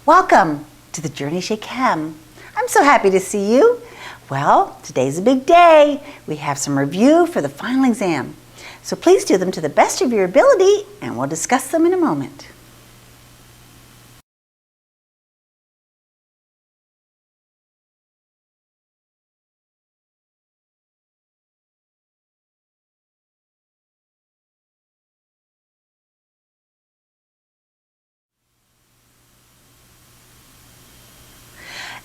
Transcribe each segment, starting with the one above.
Welcome to the Journey Chez Chem. I'm so happy to see you. Well, today's a big day. We have some review for the final exam. So please do them to the best of your ability and we'll discuss them in a moment.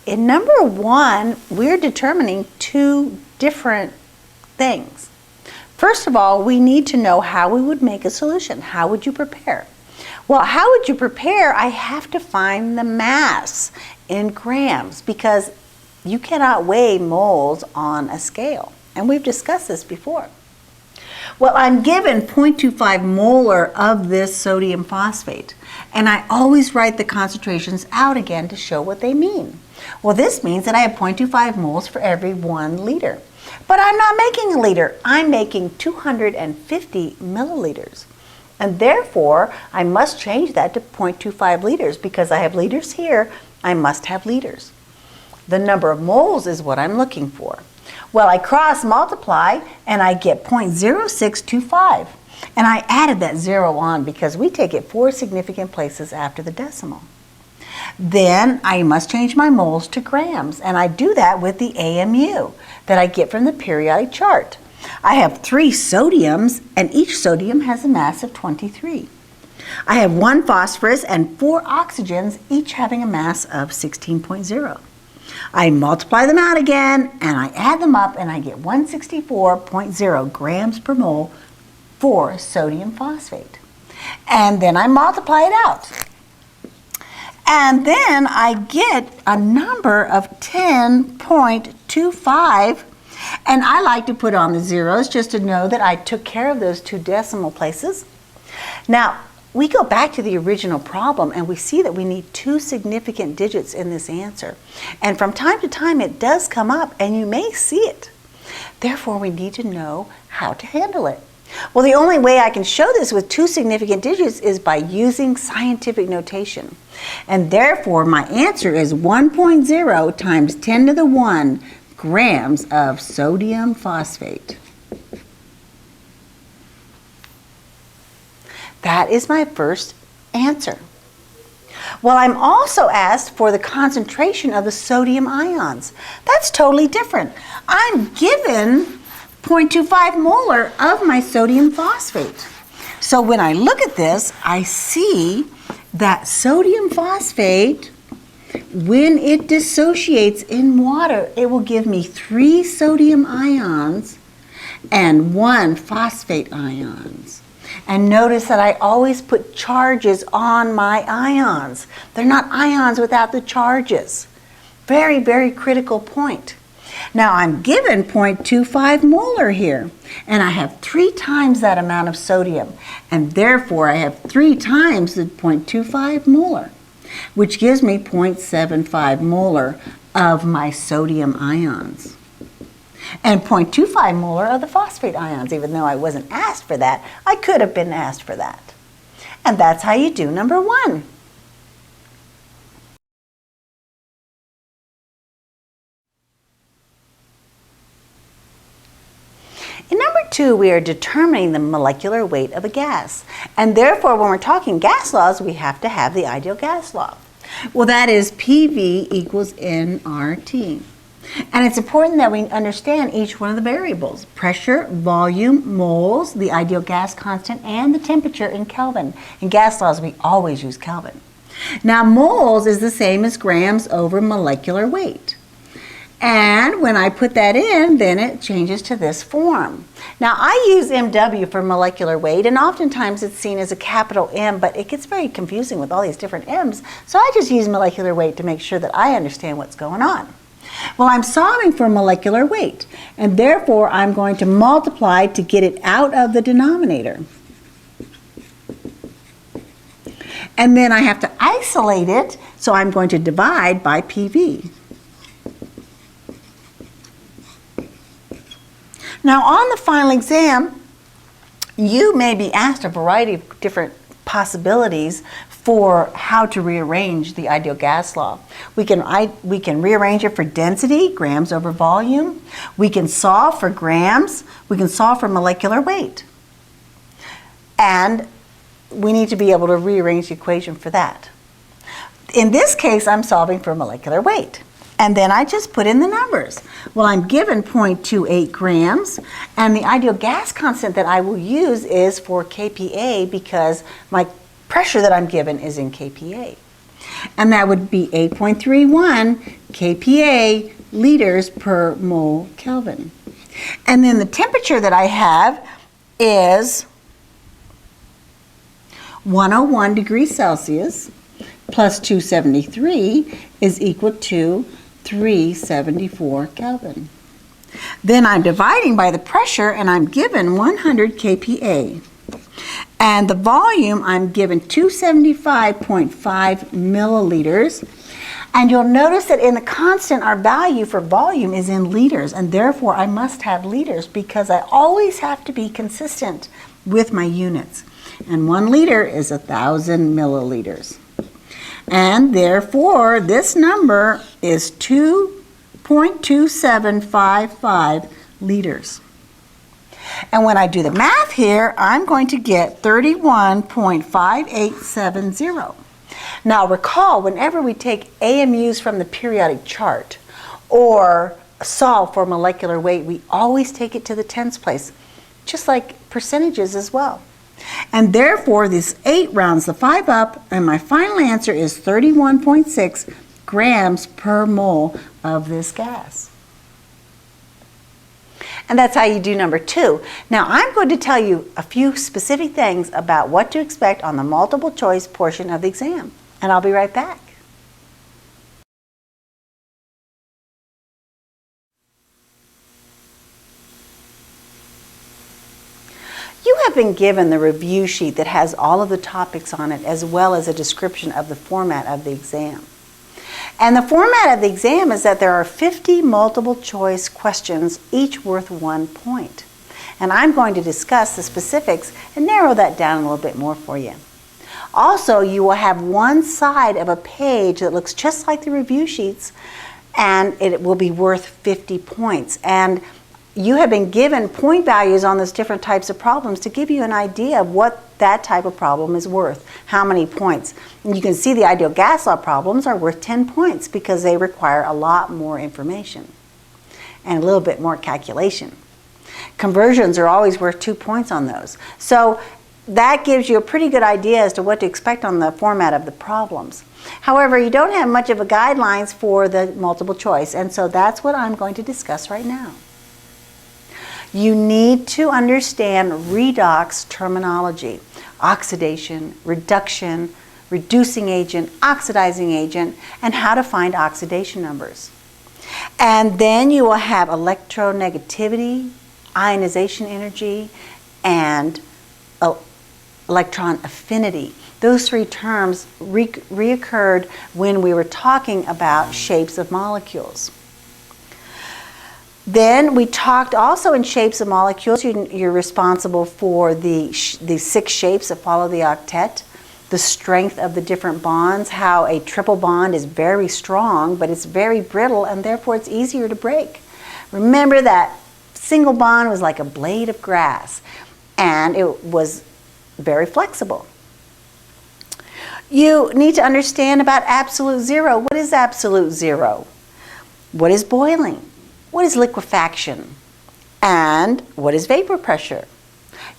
In number one, we're determining two different things. First of all, we need to know how we would make a solution. How would you prepare? Well, how would you prepare? I have to find the mass in grams because you cannot weigh moles on a scale. And we've discussed this before. Well, I'm given 0.25 molar of this sodium phosphate. And I always write the concentrations out again to show what they mean. Well, this means that I have 0.25 moles for every 1 liter. But I'm not making a liter. I'm making 250 milliliters. And therefore, I must change that to 0.25 liters because I have liters here. I must have liters. The number of moles is what I'm looking for. Well, I cross multiply and I get 0.0625. And I added that 0 on because we take it 4 significant places after the decimal. Then I must change my moles to grams, and I do that with the AMU that I get from the periodic chart. I have 3 sodiums, and each sodium has a mass of 23. I have 1 phosphorus and 4 oxygens, each having a mass of 16.0. I multiply them out again, and I add them up, and I get 164.0 grams per mole for sodium phosphate. And then I multiply it out. And then I get a number of 10.25, and I like to put on the zeros just to know that I took care of those 2 decimal places. Now, we go back to the original problem and we see that we need 2 significant digits in this answer. And from time to time it does come up and you may see it. Therefore, we need to know how to handle it. Well, the only way I can show this with 2 significant digits is by using scientific notation. And therefore, my answer is 1.0 times 10 to the 1 grams of sodium phosphate. That is my first answer. Well, I'm also asked for the concentration of the sodium ions. That's totally different. I'm given 0.25 molar of my sodium phosphate. So when I look at this, I see that sodium phosphate, when it dissociates in water, it will give me 3 sodium ions and 1 phosphate ions. And notice that I always put charges on my ions. They're not ions without the charges. Very, very critical point. Now I'm given 0.25 molar here, and I have 3 times that amount of sodium, and therefore I have 3 times the 0.25 molar, which gives me 0.75 molar of my sodium ions. And 0.25 molar of the phosphate ions. Even though I wasn't asked for that, I could have been asked for that. And that's how you do number 1. In number 2, we are determining the molecular weight of a gas. And therefore, when we're talking gas laws, we have to have the ideal gas law. Well, that is PV equals nRT. And it's important that we understand each one of the variables: pressure, volume, moles, the ideal gas constant, and the temperature in Kelvin. In gas laws, we always use Kelvin. Now, moles is the same as grams over molecular weight. And when I put that in, then it changes to this form. Now, I use MW for molecular weight, and oftentimes it's seen as a capital M, but it gets very confusing with all these different M's. So I just use molecular weight to make sure that I understand what's going on. Well, I'm solving for molecular weight, and therefore I'm going to multiply to get it out of the denominator. And then I have to isolate it, so I'm going to divide by PV. Now, on the final exam, you may be asked a variety of different possibilities for how to rearrange the ideal gas law. We can rearrange it for density, grams over volume. We can solve for grams. We can solve for molecular weight. And we need to be able to rearrange the equation for that. In this case, I'm solving for molecular weight. And then I just put in the numbers. Well, I'm given 0.28 grams, and the ideal gas constant that I will use is for kPa because my pressure that I'm given is in kPa. And that would be 8.31 kPa liters per mole Kelvin. And then the temperature that I have is 101 degrees Celsius plus 273 is equal to 374 Kelvin. Then I'm dividing by the pressure, and I'm given 100 kPa. And the volume, I'm given 275.5 milliliters. And you'll notice that in the constant, our value for volume is in liters, and therefore I must have liters because I always have to be consistent with my units. And 1 liter is 1,000 milliliters. And therefore, this number is 2.2755 liters. And when I do the math here, I'm going to get 31.5870. Now recall, whenever we take AMUs from the periodic chart or solve for molecular weight, we always take it to the tens place, just like percentages as well. And therefore, this 8 rounds the 5 up, and my final answer is 31.6 grams per mole of this gas. And that's how you do number 2. Now, I'm going to tell you a few specific things about what to expect on the multiple choice portion of the exam. And I'll be right back. You have been given the review sheet that has all of the topics on it, as well as a description of the format of the exam. And the format of the exam is that there are 50 multiple choice questions, each worth 1 point. And I'm going to discuss the specifics and narrow that down a little bit more for you. Also, you will have one side of a page that looks just like the review sheets, and it will be worth 50 points. And you have been given point values on those different types of problems to give you an idea of what that type of problem is worth, how many points. And you can see the ideal gas law problems are worth 10 points because they require a lot more information and a little bit more calculation. Conversions are always worth 2 points on those. So that gives you a pretty good idea as to what to expect on the format of the problems. However, you don't have much of a guidelines for the multiple choice, and so that's what I'm going to discuss right now. You need to understand redox terminology: oxidation, reduction, reducing agent, oxidizing agent, and how to find oxidation numbers. And then you will have electronegativity, ionization energy, and electron affinity. Those 3 terms reoccurred when we were talking about shapes of molecules. Then we talked also in shapes of molecules. You're responsible for the 6 shapes that follow the octet, the strength of the different bonds, how a triple bond is very strong, but it's very brittle, and therefore it's easier to break. Remember that single bond was like a blade of grass, and it was very flexible. You need to understand about absolute zero. What is absolute zero? What is boiling? What is liquefaction? And what is vapor pressure?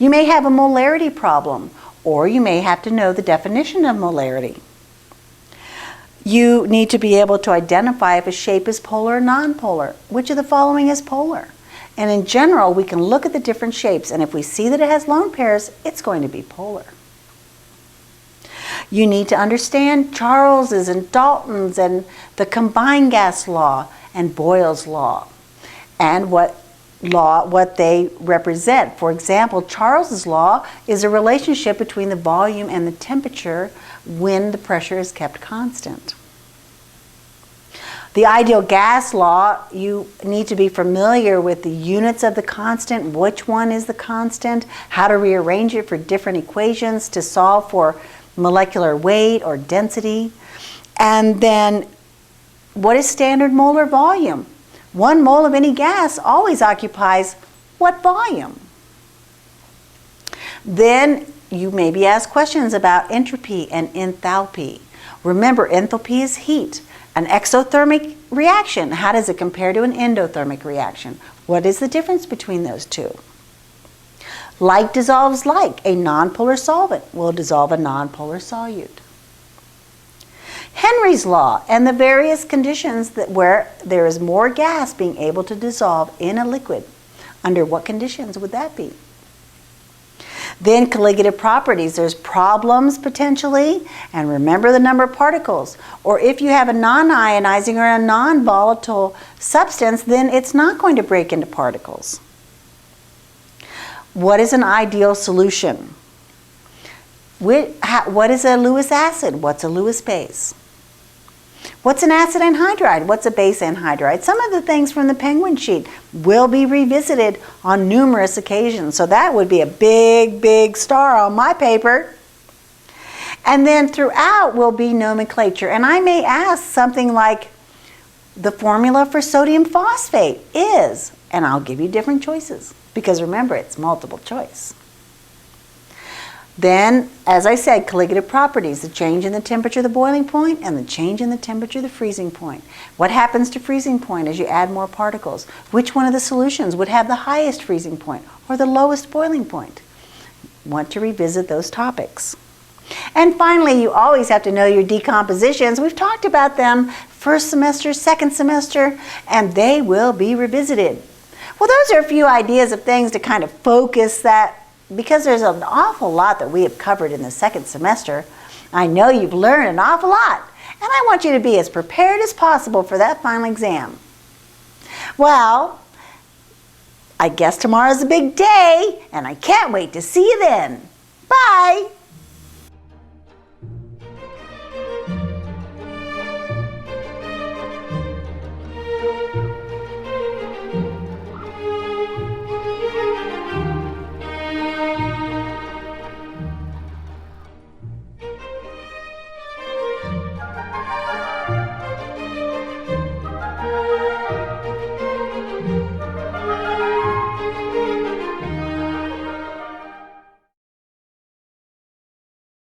You may have a molarity problem, or you may have to know the definition of molarity. You need to be able to identify if a shape is polar or nonpolar. Which of the following is polar? And in general, we can look at the different shapes, and if we see that it has lone pairs, it's going to be polar. You need to understand Charles's and Dalton's and the combined gas law and Boyle's law, and what they represent. For example, Charles's law is a relationship between the volume and the temperature when the pressure is kept constant. The ideal gas law, you need to be familiar with the units of the constant, which one is the constant, how to rearrange it for different equations to solve for molecular weight or density. And then what is standard molar volume? 1 mole of any gas always occupies what volume? Then you may be asked questions about entropy and enthalpy. Remember, enthalpy is heat. An exothermic reaction, how does it compare to an endothermic reaction? What is the difference between those two? Like dissolves like. A nonpolar solvent will dissolve a nonpolar solute. Henry's law and the various conditions that where there is more gas being able to dissolve in a liquid. Under what conditions would that be? Then colligative properties. There's problems potentially, and remember the number of particles. Or if you have a non-ionizing or a non-volatile substance, then it's not going to break into particles. What is an ideal solution? What is a Lewis acid? What's a Lewis base? What's an acid anhydride? What's a base anhydride? Some of the things from the penguin sheet will be revisited on numerous occasions. So that would be a big, big star on my paper. And then throughout will be nomenclature. And I may ask something like, the formula for sodium phosphate is, and I'll give you different choices. Because remember, it's multiple choice. Then, as I said, colligative properties, the change in the temperature of the boiling point and the change in the temperature of the freezing point. What happens to freezing point as you add more particles? Which one of the solutions would have the highest freezing point or the lowest boiling point? Want to revisit those topics. And finally, you always have to know your decompositions. We've talked about them first semester, second semester, and they will be revisited. Well, those are a few ideas of things to kind of focus that, because there's an awful lot that we have covered in the second semester. I know you've learned an awful lot, and I want you to be as prepared as possible for that final exam. Well, I guess tomorrow's a big day, and I can't wait to see you then. Bye!